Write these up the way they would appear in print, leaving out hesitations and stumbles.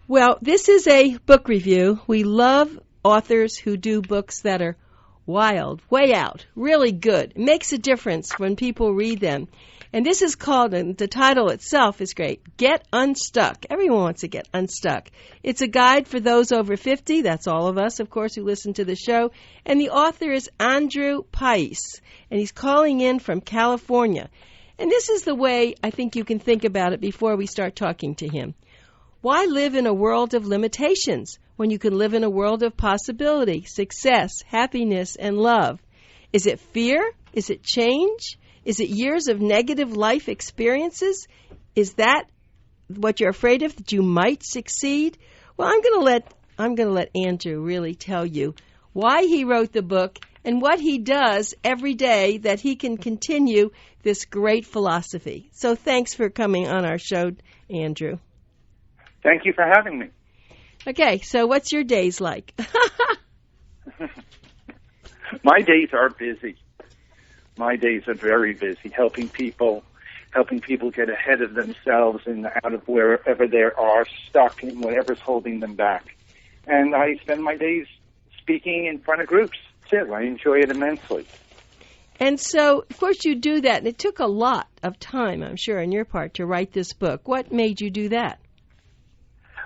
Well, this is a book review. We love authors who do books that are wild, way out, really good. It makes a difference when people read them. And this is called, and the title itself is great, Get Unstuck. Everyone wants to get unstuck. It's a guide for those over 50. That's all of us, of course, who listen to the show. And the author is Andrew Pais, and he's calling in from California. And this is the way I think you can think about it before we start talking to him. Why live in a world of limitations when you can live in a world of possibility, success, happiness, and love? Is it fear? Is it change? Is it years of negative life experiences? Is that what you're afraid of, that you might succeed? Well, I'm going to let Andrew really tell you why he wrote the book and what he does every day that he can continue this great philosophy. So thanks for coming on our show, Andrew. Thank you for having me. Okay, so what's your days like? My days are busy. My days are very busy, helping people get ahead of themselves and out of wherever they are stuck in whatever's holding them back. And I spend my days speaking in front of groups. That's it. I enjoy it immensely. And so, of course, you do that, and it took a lot of time, I'm sure, on your part to write this book. What made you do that?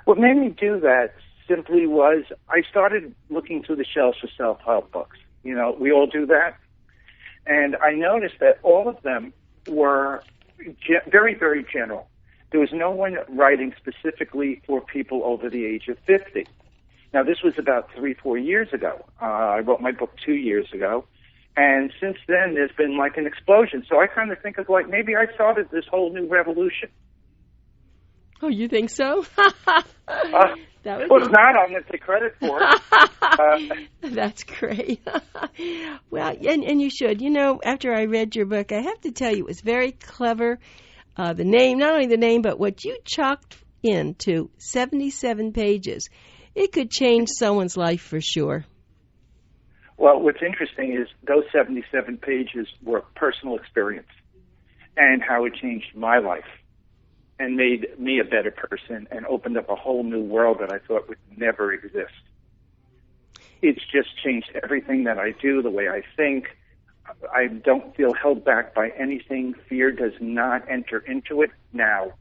What made me do that simply was I started looking through the shelves for self-help books. You know, we all do that. And I noticed that all of them were very, very general. There was no one writing specifically for people over the age of 50. Now, this was about 3-4 years ago. I wrote my book 2 years ago. And since then, there's been like an explosion. So I kind of think of like maybe I started this whole new revolution. Oh, you think so? Well, it's not. I'm going to take credit for it. That's great. Well, and you should. You know, after I read your book, I have to tell you, it was very clever. The name, not only the name, but what you chalked into 77 pages. It could change someone's life for sure. Well, what's interesting is those 77 pages were personal experience and how it changed my life and made me a better person and opened up a whole new world that I thought would never exist. It's just changed everything that I do, the way I think. I don't feel held back by anything. Fear does not enter into it. Now,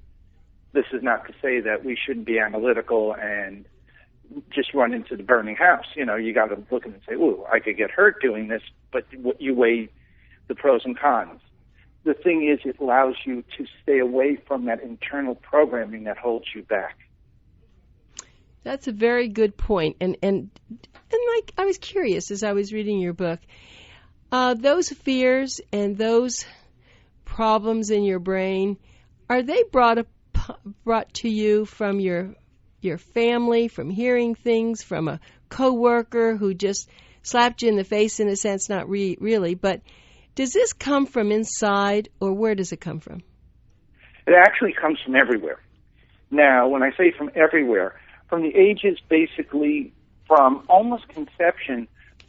this is not to say that we shouldn't be analytical and just run into the burning house. You know, you got to look at it and say, ooh, I could get hurt doing this, but you weigh the pros and cons. The thing is, it allows you to stay away from that internal programming that holds you back. That's a very good point. And like, I was curious as I was reading your book, those fears and those problems in your brain, are they brought to you from your family, from hearing things, from a coworker who just slapped you in the face, in a sense, not really, but does this come from inside, or where does it come from? It actually comes from everywhere. Now, when I say from everywhere, from the ages basically from almost conception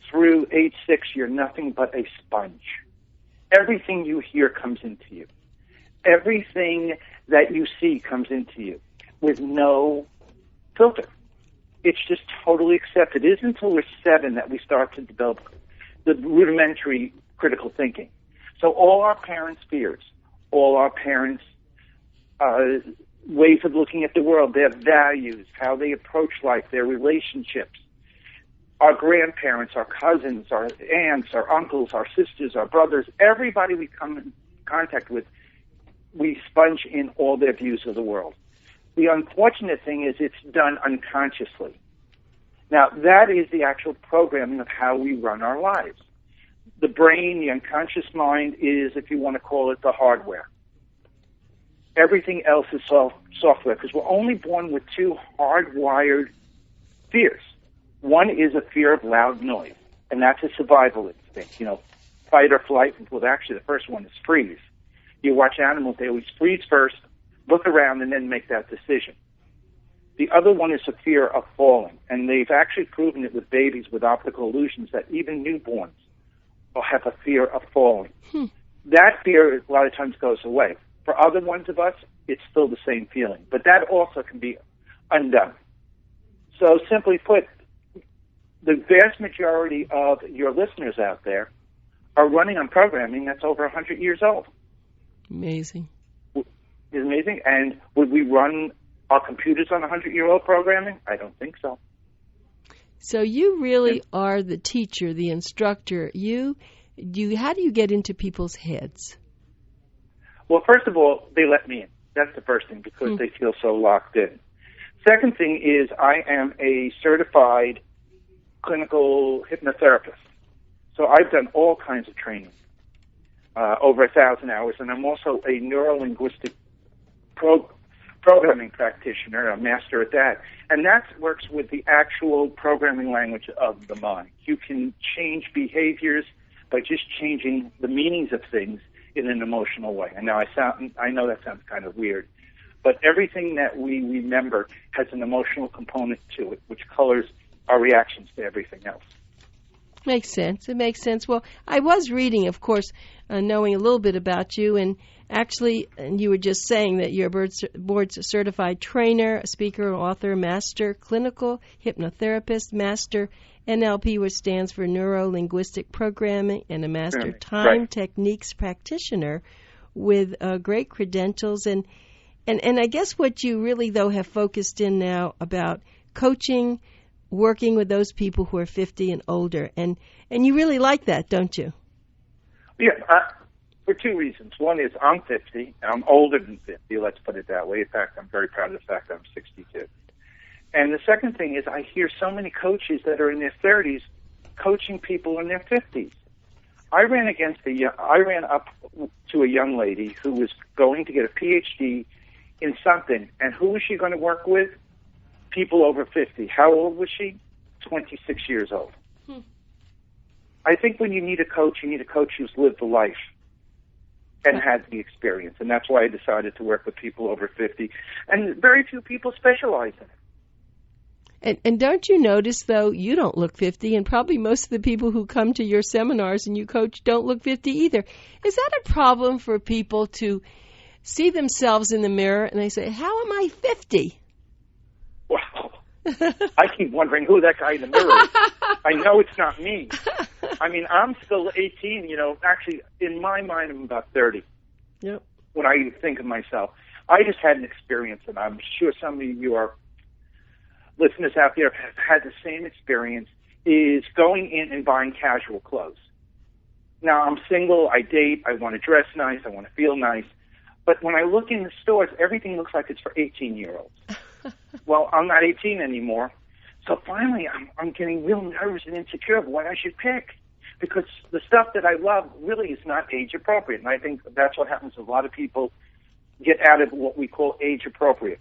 through age 6, you're nothing but a sponge. Everything you hear comes into you. Everything that you see comes into you with no filter. It's just totally accepted. It isn't until we're 7 that we start to develop the rudimentary critical thinking. So all our parents' fears, all our parents' ways of looking at the world, their values, how they approach life, their relationships, our grandparents, our cousins, our aunts, our uncles, our sisters, our brothers, everybody we come in contact with, we sponge in all their views of the world. The unfortunate thing is it's done unconsciously. Now, that is the actual programming of how we run our lives. The brain, the unconscious mind is, if you want to call it, the hardware. Everything else is software, because we're only born with 2 hardwired fears. One is a fear of loud noise, and that's a survival instinct. You know, fight or flight. Well, actually, the first one is freeze. You watch animals, they always freeze first, look around, and then make that decision. The other one is a fear of falling, and they've actually proven it with babies with optical illusions that even newborns will have a fear of falling. That fear a lot of times goes away. For other ones of us, it's still the same feeling, but that also can be undone. So simply put, the vast majority of your listeners out there are running on programming that's over 100 years old. Amazing. It's amazing. And would we run our computers on 100-year-old programming? I don't think so. So you really are the teacher, the instructor. How do you get into people's heads? Well, first of all, they let me in. That's the first thing, because they feel so locked in. Second thing is I am a certified clinical hypnotherapist. So I've done all kinds of training, over 1,000 hours, and I'm also a neuro-linguistic programming practitioner, a master at that. And that works with the actual programming language of the mind. You can change behaviors by just changing the meanings of things in an emotional way. And now I know that sounds kind of weird, but everything that we remember has an emotional component to it, which colors our reactions to everything else. Makes sense. It makes sense. Well, I was reading, of course, knowing a little bit about you, and actually, you were just saying that you're a board-certified trainer, a speaker, author, master clinical hypnotherapist, master NLP, which stands for Neuro-Linguistic Programming, and a master time techniques practitioner with great credentials. And I guess what you really, though, have focused in now about coaching, working with those people who are 50 and older. And you really like that, don't you? Yeah, for two reasons. One is I'm 50, and I'm older than 50, let's put it that way. In fact, I'm very proud of the fact that I'm 62. And the second thing is I hear so many coaches that are in their 30s coaching people in their 50s. I ran up to a young lady who was going to get a PhD in something, and who was she going to work with? People over 50. How old was she? 26 years old. I think when you need a coach who's lived the life and had the experience. And that's why I decided to work with people over 50. And very few people specialize in it. And don't you notice, though, you don't look 50, and probably most of the people who come to your seminars and you coach don't look 50 either. Is that a problem for people to see themselves in the mirror and they say, how am I 50? Wow. I keep wondering who that guy in the mirror is. I know it's not me. I mean, I'm still 18, actually, in my mind, I'm about 30. Yep. When I think of myself. I just had an experience, and I'm sure some of you are listeners out there have had the same experience, is going in and buying casual clothes. Now, I'm single, I date, I want to dress nice, I want to feel nice, but when I look in the stores, everything looks like it's for 18-year-olds. Well, I'm not 18 anymore, so finally I'm getting real nervous and insecure of what I should pick, because the stuff that I love really is not age appropriate, and I think that's what happens. A lot of people get out of what we call age appropriate.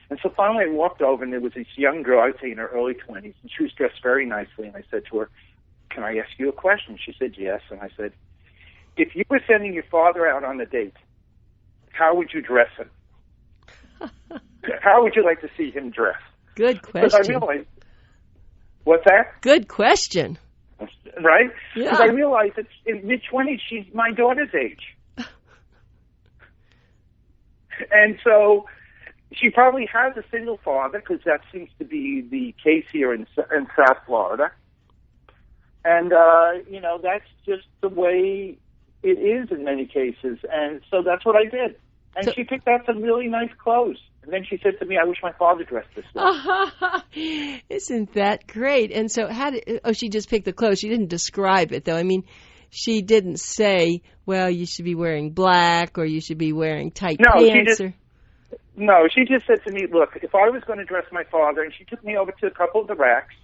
And so finally I walked over, and there was this young girl, I would say in her early 20s, and she was dressed very nicely, and I said to her, can I ask you a question? She said yes, and I said, if you were sending your father out on a date, how would you dress him? How would you like to see him dressed? Good question. Because I realized, what's that? Good question. Right? Yeah. Because I realized that in mid-20s, she's my daughter's age. And so she probably has a single father, because that seems to be the case here in South Florida. And, that's just the way it is in many cases. And so that's what I did. And she picked out some really nice clothes. And then she said to me, I wish my father dressed this way. Isn't that great? And so she just picked the clothes. She didn't describe it, though. I mean, she didn't say, well, you should be wearing black or you should be wearing tight pants. No, she just said to me, look, if I was going to dress my father, and she took me over to a couple of the racks,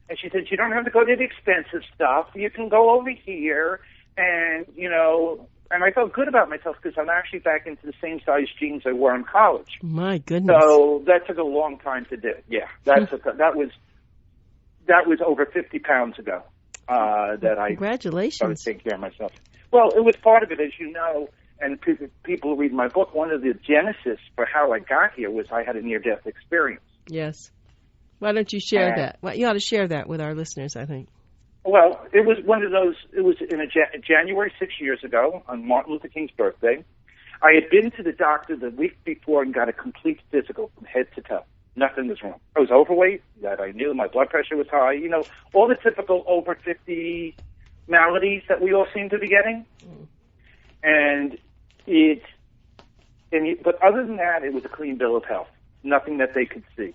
and she said, you don't have to go to the expensive stuff. You can go over here, and, and I felt good about myself because I'm actually back into the same size jeans I wore in college. My goodness. So that took a long time to do. Yeah, that was over 50 pounds ago that I Congratulations. started taking care of myself. Well, it was part of it, as you know, and people who read my book, one of the genesis for how I got here was I had a near-death experience. Yes. Why don't you share that? Well, you ought to share that with our listeners, I think. Well, it was one of those, it was in January 6 years ago, on Martin Luther King's birthday. I had been to the doctor the week before and got a complete physical from head to toe. Nothing was wrong. I was overweight, that I knew. My blood pressure was high. You know, all the typical over 50 maladies that we all seem to be getting. But other than that, it was a clean bill of health. Nothing that they could see.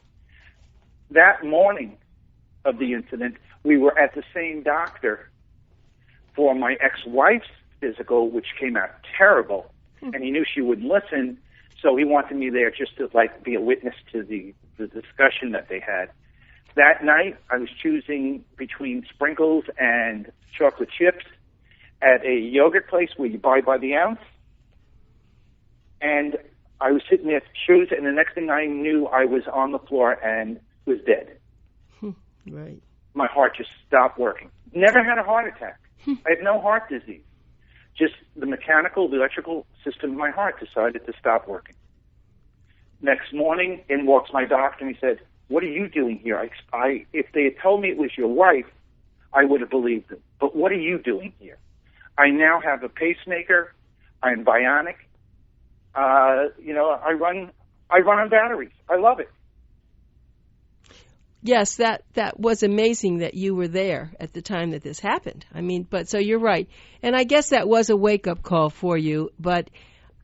That morning of the incident, we were at the same doctor for my ex-wife's physical, which came out terrible, and he knew she wouldn't listen, so he wanted me there just to be a witness to the discussion that they had. That night, I was choosing between sprinkles and chocolate chips at a yogurt place where you buy by the ounce, and I was sitting there to choose, and the next thing I knew, I was on the floor and was dead. Right. My heart just stopped working. Never had a heart attack. I have no heart disease. Just the electrical system of my heart decided to stop working. Next morning, in walks my doctor, and he said, "What are you doing here?" If they had told me it was your wife, I would have believed them. But what are you doing here? I now have a pacemaker. I'm bionic. I run on batteries. I love it. Yes, that was amazing that you were there at the time that this happened. I mean, but so you're right. And I guess that was a wake-up call for you. But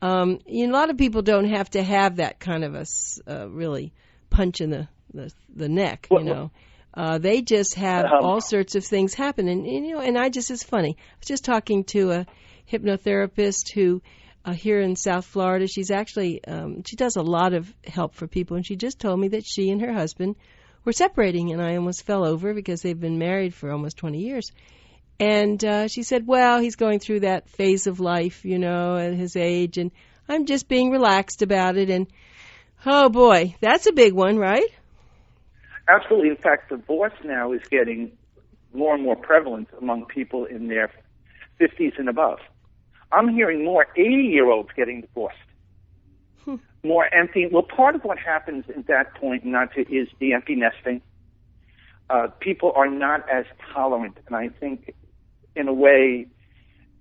a lot of people don't have to have that kind of a really punch in the neck, you know. They just have all sorts of things happen. And it's funny. I was just talking to a hypnotherapist who here in South Florida, she's actually, she does a lot of help for people. And she just told me that she and her husband were separating, and I almost fell over because they've been married for almost 20 years. And she said, well, he's going through that phase of life, at his age, and I'm just being relaxed about it. And, oh, boy, that's a big one, right? Absolutely. In fact, divorce now is getting more and more prevalent among people in their 50s and above. I'm hearing more 80-year-olds getting divorced. More empty. Well, part of what happens at that point is the empty nesting. People are not as tolerant, and I think, in a way,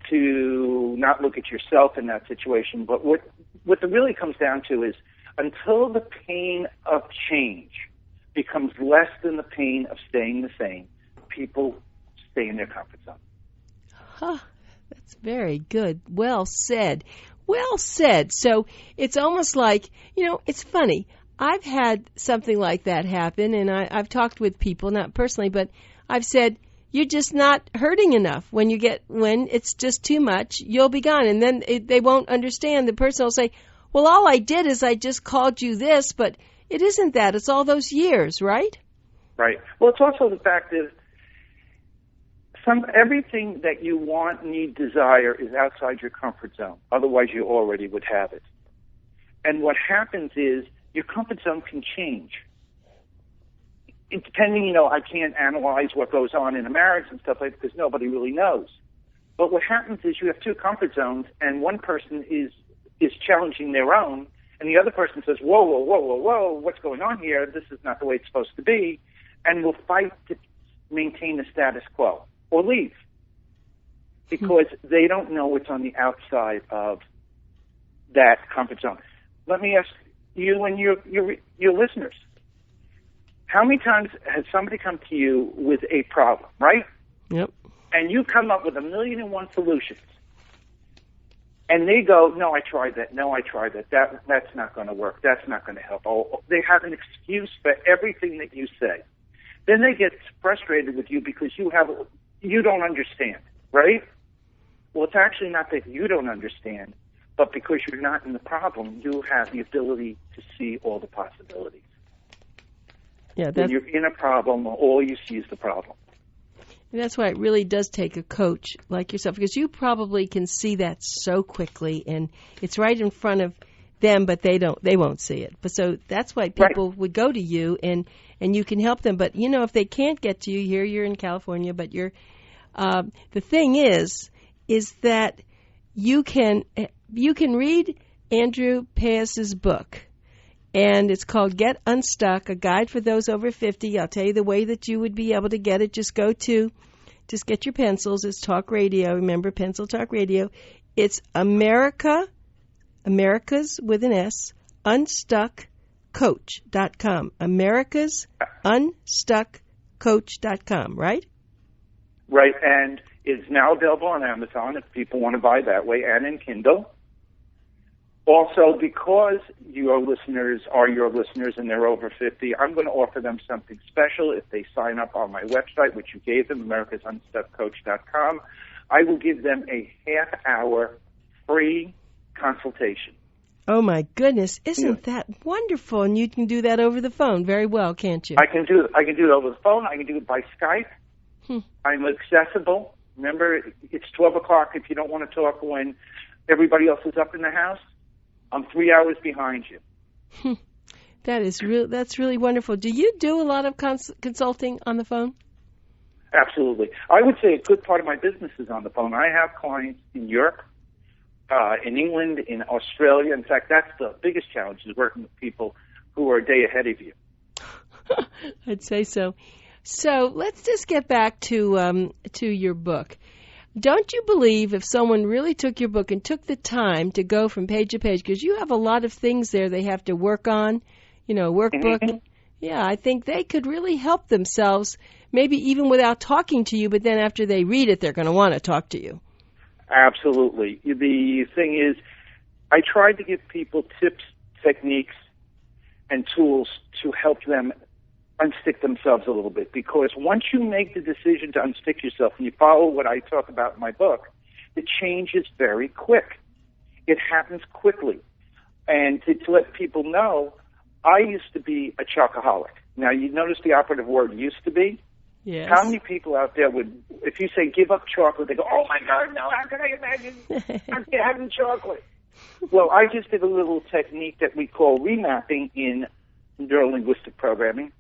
to not look at yourself in that situation. But what it really comes down to is until the pain of change becomes less than the pain of staying the same, people stay in their comfort zone. Huh. That's very good. Well said. Well said. So it's almost like, it's funny. I've had something like that happen, and I've talked with people, not personally, but I've said, you're just not hurting enough. When it's just too much, you'll be gone. And then they won't understand. The person will say, well, all I did is I just called you this, but it isn't that. It's all those years, right? Right. Well, it's also the fact that everything that you want, need, desire is outside your comfort zone. Otherwise, you already would have it. And what happens is your comfort zone can change. Depending, I can't analyze what goes on in a marriage and stuff like that because nobody really knows. But what happens is you have two comfort zones, and one person is challenging their own, and the other person says, whoa, whoa, whoa, whoa, whoa, what's going on here? This is not the way it's supposed to be, and will fight to maintain the status quo. Or leave, because they don't know what's on the outside of that comfort zone. Let me ask you and your listeners, how many times has somebody come to you with a problem, right? Yep. And you come up with 1,000,001 solutions, and they go, no, I tried that. No, I tried that. That's not going to work. That's not going to help. Oh, they have an excuse for everything that you say. Then they get frustrated with you because you don't understand, right? Well, it's actually not that you don't understand, but because you're not in the problem, you have the ability to see all the possibilities. Yeah, when you're in a problem, all you see is the problem. And that's why it really does take a coach like yourself, because you probably can see that so quickly, and it's right in front of them, but they won't see it. But so that's why people would go to you, and you can help them. But if they can't get to you here, you're in California, but you're the thing is that you can read Andrew Pais's book, and it's called Get Unstuck, a guide for those over 50. I'll tell you the way that you would be able to get it. Just get your pencils. It's Talk Radio. Remember, Pencil Talk Radio. It's America's with an S, Unstuck UnstuckCoach.com. AmericasUnstuckCoach.com, right? Right, and it's now available on Amazon if people want to buy that way, and in Kindle. Also, because your listeners are your listeners and they're over 50, I'm going to offer them something special if they sign up on my website, which you gave them, americasunstuckcoach.com. I will give them a half-hour free consultation. Oh, my goodness. Isn't that wonderful? And you can do that over the phone very well, can't you? I can do it over the phone. I can do it by Skype. I'm accessible. Remember, it's 12 o'clock if you don't want to talk when everybody else is up in the house. I'm 3 hours behind you. That's really wonderful. Do you do a lot of consulting on the phone? Absolutely. I would say a good part of my business is on the phone. I have clients in Europe, in England, in Australia. In fact, that's the biggest challenge, is working with people who are a day ahead of you. I'd say so. So let's just get back to your book. Don't you believe if someone really took your book and took the time to go from page to page, because you have a lot of things there they have to work on, workbook. Mm-hmm. Yeah, I think they could really help themselves, maybe even without talking to you, but then after they read it, they're going to want to talk to you. Absolutely. The thing is, I tried to give people tips, techniques, and tools to help them unstick themselves a little bit, because once you make the decision to unstick yourself and you follow what I talk about in my book, the change is very quick. It happens quickly. And to let people know, I used to be a chocoholic. Now, you notice the operative word used to be? Yes. How many people out there would, if you say give up chocolate, they go, oh my God, no, how can I imagine having chocolate? Well, I just did a little technique that we call remapping in neurolinguistic programming.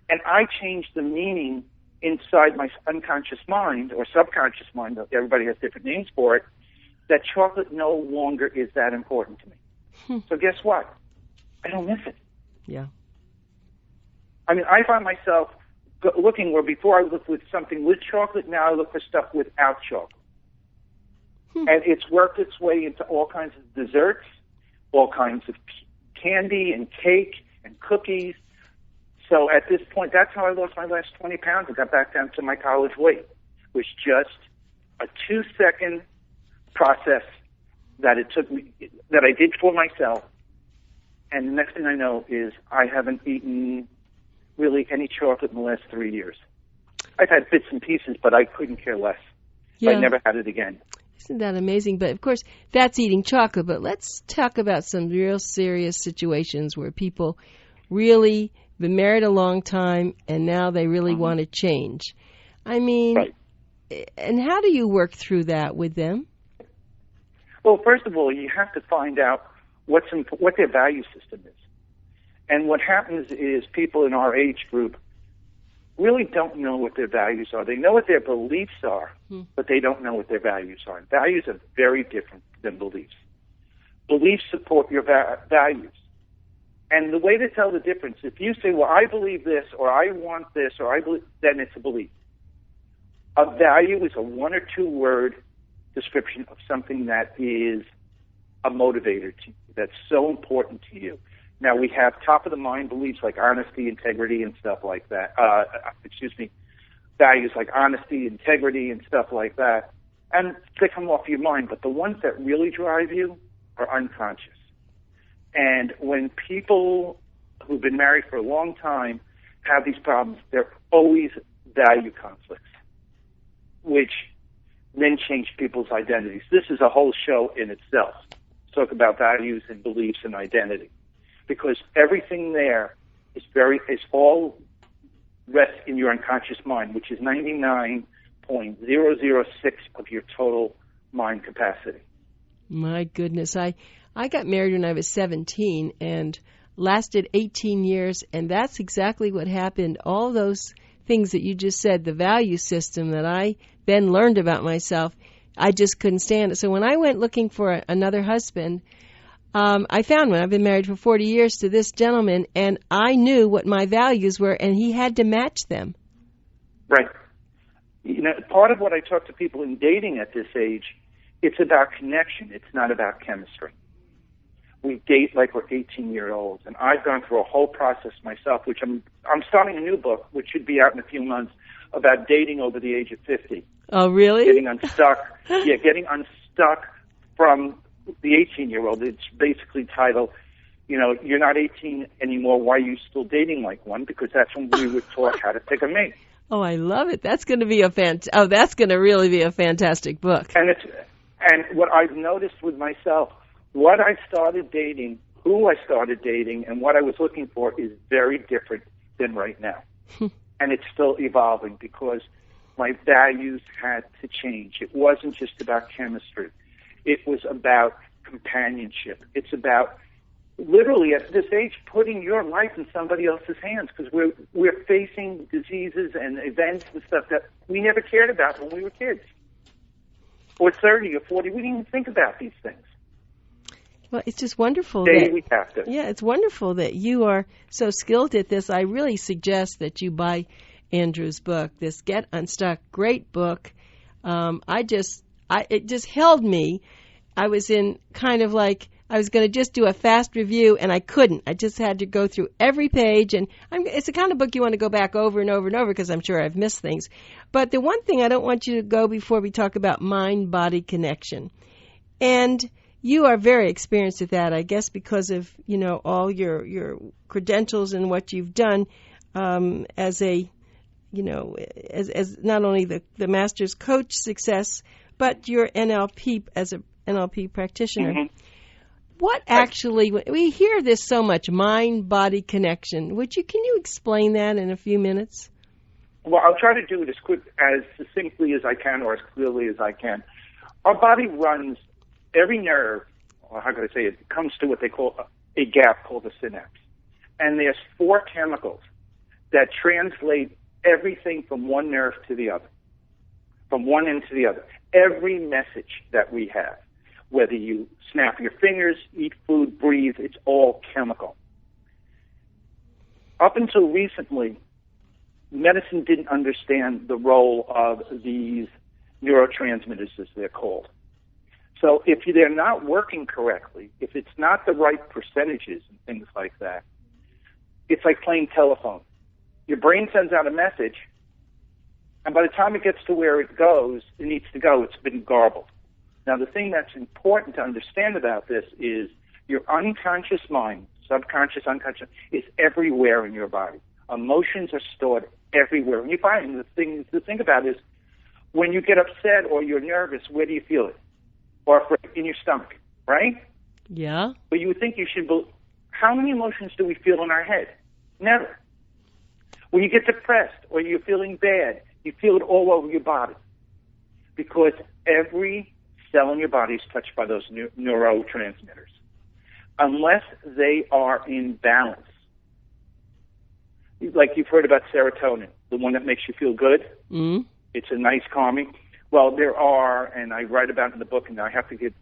And I changed the meaning inside my unconscious mind or subconscious mind, everybody has different names for it, that chocolate no longer is that important to me. So guess what? I don't miss it. Yeah. I mean, I find myself looking where before I looked with something with chocolate, now I look for stuff without chocolate. And it's worked its way into all kinds of desserts, all kinds of candy and cake and cookies. So at this point, that's how I lost my last 20 pounds. I got back down to my college weight. It was just a 2-second process that it took me, that I did for myself. And the next thing I know is I haven't eaten really any chocolate in the last 3 years. I've had bits and pieces, but I couldn't care less. Yeah. I never had it again. Isn't that amazing? But, of course, that's eating chocolate. But let's talk about some real serious situations where people really been married a long time, and now they really want to change. I mean, right. And how do you work through that with them? Well, first of all, you have to find out what their value system is. And what happens is people in our age group really don't know what their values are. They know what their beliefs are, but they don't know what their values are. And values are very different than beliefs. Beliefs support your values. And the way to tell the difference, if you say, well, I believe this, or I want this, or I believe, then it's a belief. A value is a 1 or 2 word description of something that is a motivator to you, that's so important to you. Now, we have top-of-the-mind beliefs like honesty, integrity, and stuff like that. Values like honesty, integrity, and stuff like that. And they come off your mind, but the ones that really drive you are unconscious. And when people who've been married for a long time have these problems, there are always value conflicts, which then change people's identities. This is a whole show in itself. Talk about values and beliefs and identity, because everything there is all rests in your unconscious mind, which is 99.006 of your total mind capacity. My goodness, I got married when I was 17 and lasted 18 years, and that's exactly what happened. All those things that you just said, the value system that I then learned about myself, I just couldn't stand it. So when I went looking for another husband, I found one. I've been married for 40 years to this gentleman, and I knew what my values were, and he had to match them. Right. You know, part of what I talk to people in dating at this age, it's about connection. It's not about chemistry. we date like we're 18-year-olds. And I've gone through a whole process myself, which I'm starting a new book, which should be out in a few months, about dating over the age of 50. Oh, really? Getting unstuck. Yeah, getting unstuck from the 18-year-old. It's basically titled, you're not 18 anymore. Why are you still dating like one? Because that's when we were taught how to pick a mate. Oh, I love it. That's going to be that's going to really be a fantastic book. And what I've noticed with myself, what I started dating, who I started dating, and what I was looking for is very different than right now. And it's still evolving because my values had to change. It wasn't just about chemistry. It was about companionship. It's about literally at this age putting your life in somebody else's hands, because we're facing diseases and events and stuff that we never cared about when we were kids. Or 30 or 40, we didn't even think about these things. Well, it's just wonderful. We have to. Yeah, it's wonderful that you are so skilled at this. I really suggest that you buy Andrew's book, this Get Unstuck. Great book. It just held me. I was in kind of like, I was going to just do a fast review, and I couldn't. I just had to go through every page, and it's the kind of book you want to go back over and over and over, because I'm sure I've missed things. But the one thing I don't want you to go before we talk about mind-body connection. And you are very experienced at that, I guess, because of, all your credentials and what you've done as a, as not only the master's coach success, but your NLP as a NLP practitioner. Mm-hmm. What actually, we hear this so much, mind-body connection. Can you explain that in a few minutes? Well, I'll try to do it as succinctly as I can, or as clearly as I can. Our body runs, every nerve, or how could I say it, comes to what they call a gap called a synapse. And there's 4 chemicals that translate everything from one nerve to the other, from one end to the other. Every message that we have, whether you snap your fingers, eat food, breathe, it's all chemical. Up until recently, medicine didn't understand the role of these neurotransmitters, as they're called. So if they're not working correctly, if it's not the right percentages and things like that, it's like playing telephone. Your brain sends out a message, and by the time it gets to where it needs to go, it's been garbled. Now, the thing that's important to understand about this is your unconscious mind, subconscious, unconscious, is everywhere in your body. Emotions are stored everywhere. And you find the thing to think about is when you get upset or you're nervous, where do you feel it? Or afraid? In your stomach, right? Yeah. But you would think you should. How many emotions do we feel in our head? Never. When you get depressed or you're feeling bad, you feel it all over your body, because every cell in your body is touched by those neurotransmitters. Unless they are in balance, like you've heard about serotonin, the one that makes you feel good. Mm. It's a nice calming. Well, there are, and I write about it in the book, and I have to give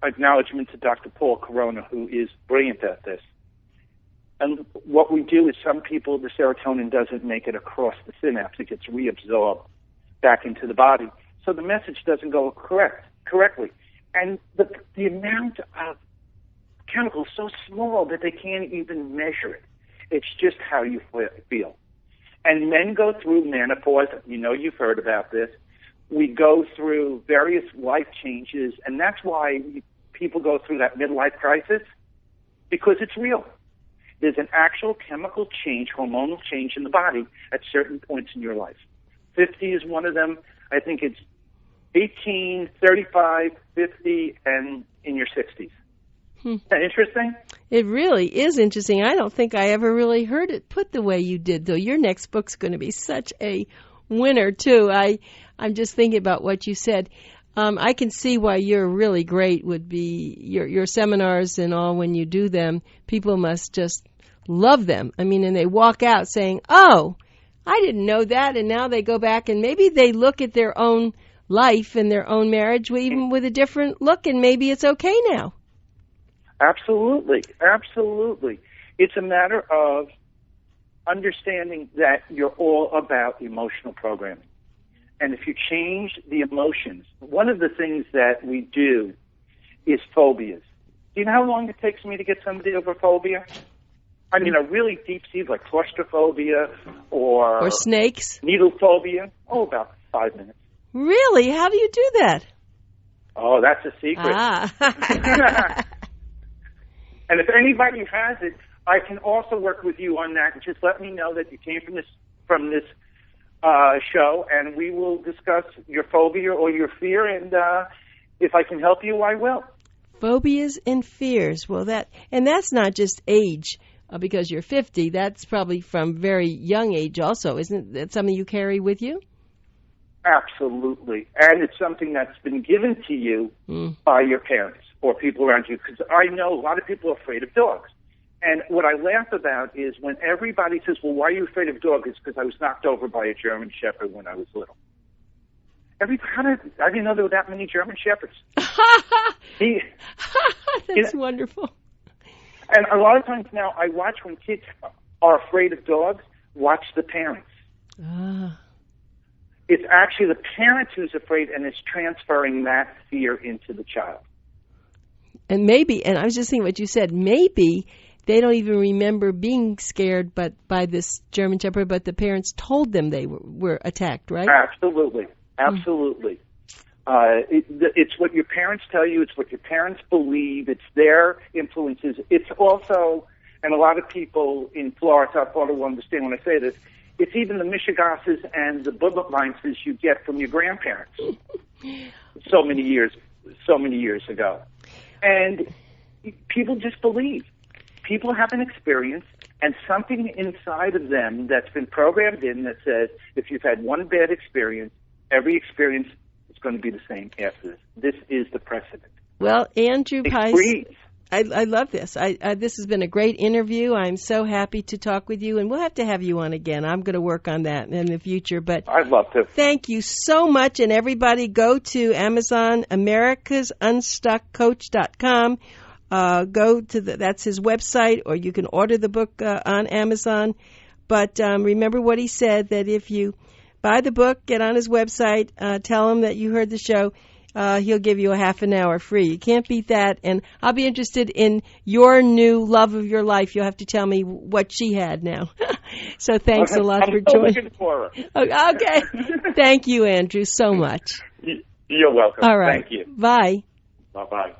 acknowledgement to Dr. Paul Corona, who is brilliant at this. And what we do is some people, the serotonin doesn't make it across the synapse. It gets reabsorbed back into the body. So the message doesn't go correctly. And the amount of chemicals is so small that they can't even measure it. It's just how you feel. And men go through menopause. You've heard about this. We go through various life changes, and that's why people go through that midlife crisis, because it's real. There's an actual chemical change, hormonal change in the body at certain points in your life. 50 is one of them. I think it's 18, 35, 50, and in your 60s. Isn't that interesting? It really is interesting. I don't think I ever really heard it put the way you did, though. Your next book's going to be such a winner, too. I'm just thinking about what you said. I can see why you're really great would be your seminars and all. When you do them, people must just love them. I mean, and they walk out saying, oh, I didn't know that. And now they go back and maybe they look at their own life and their own marriage even with a different look, and maybe it's okay now. Absolutely. Absolutely. It's a matter of understanding that you're all about emotional programming. And if you change the emotions, one of the things that we do is phobias. Do you know how long it takes me to get somebody over phobia? I mean, a really deep seed like claustrophobia or snakes, needle phobia. Oh, about 5 minutes. Really? How do you do that? Oh, that's a secret. And if anybody has it, I can also work with you on that. Just let me know that you came from this show, and we will discuss your phobia or your fear. And if I can help you, I will. Phobias and fears. Well, that's not just age because you're 50. That's probably from very young age also. Isn't that something you carry with you? Absolutely. And it's something that's been given to you by your parents or people around you. Because I know a lot of people are afraid of dogs. And what I laugh about is when everybody says, well, why are you afraid of dogs? It's because I was knocked over by a German Shepherd when I was little. I didn't know there were that many German Shepherds. That's wonderful. And a lot of times now I watch when kids are afraid of dogs, watch the parents. It's actually the parent who's afraid and is transferring that fear into the child. And I was just thinking what you said, maybe they don't even remember being scared by this German Shepherd, but the parents told them they were attacked, right? Absolutely. It's what your parents tell you. It's what your parents believe. It's their influences. It's also, and a lot of people in Florida, South Florida will understand when I say this, it's even the Michigasses and the Budleinses you get from your grandparents so many years ago. And people just believe. People have an experience and something inside of them that's been programmed in that says if you've had one bad experience, every experience is going to be the same after this. This is the precedent. Well, Andrew Pais, I love this. This has been a great interview. I'm so happy to talk with you, and we'll have to have you on again. I'm going to work on that in the future. But I'd love to. Thank you so much, and everybody go to Amazon, americasunstuckcoach.com. Go to that's his website, or you can order the book on Amazon. But remember what he said, that if you buy the book, get on his website, tell him that you heard the show, he'll give you a half an hour free. You can't beat that. And I'll be interested in your new love of your life. You'll have to tell me what she had now. So thanks a lot for joining. I'm looking for her. Okay. Thank you, Andrew, so much. You're welcome. All right. Thank you. Bye. Bye-bye.